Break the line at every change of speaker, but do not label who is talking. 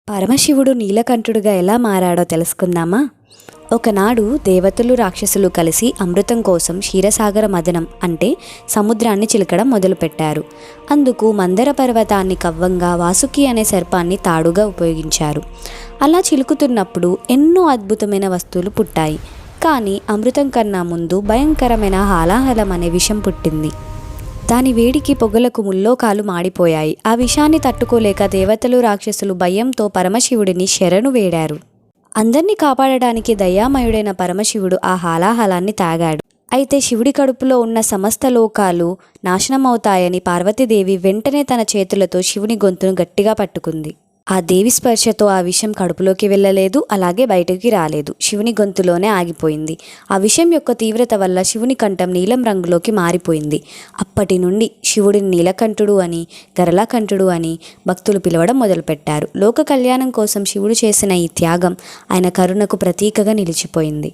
పరమశివుడు నీలకంఠుడుగా ఎలా మారాడో తెలుసుకుందామా? ఒకనాడు దేవతలు రాక్షసులు కలిసి అమృతం కోసం క్షీరసాగర మదనం అంటే సముద్రాన్ని చిలకడం మొదలుపెట్టారు. అందుకు మందర పర్వతాన్ని కవ్వంగా, వాసుకి అనే సర్పాన్ని తాడుగా ఉపయోగించారు. అలా చిలుకుతున్నప్పుడు ఎన్నో అద్భుతమైన వస్తువులు పుట్టాయి. కానీ అమృతం కన్నా ముందు భయంకరమైన హాలాహలం అనే విషం పుట్టింది. దాని వేడికి పొగలకు ముల్లోకాలు మాడిపోయాయి. ఆ విషాన్ని తట్టుకోలేక దేవతలు రాక్షసులు భయంతో పరమశివుడిని శరణు వేడారు. అందర్నీ కాపాడడానికి దయామయుడైన పరమశివుడు ఆ హాలాహలాన్ని తాగాడు. అయితే శివుడి కడుపులో ఉన్న సమస్త లోకాలు నాశనమవుతాయని పార్వతీదేవి వెంటనే తన చేతులతో శివుని గొంతును గట్టిగా పట్టుకుంది. ఆ దేవి స్పర్శతో ఆ విషం కడుపులోకి వెళ్ళలేదు, అలాగే బయటకి రాలేదు. శివుని గొంతులోనే ఆగిపోయింది. ఆ విషం యొక్క తీవ్రత వల్ల శివుని కంఠం నీలం రంగులోకి మారిపోయింది. అప్పటి నుండి శివుడిని నీలకంఠుడు అని, గరళకంఠుడు అని భక్తులు పిలవడం మొదలుపెట్టారు. లోక కళ్యాణం కోసం శివుడు చేసిన ఈ త్యాగం ఆయన కరుణకు ప్రతీకగా నిలిచిపోయింది.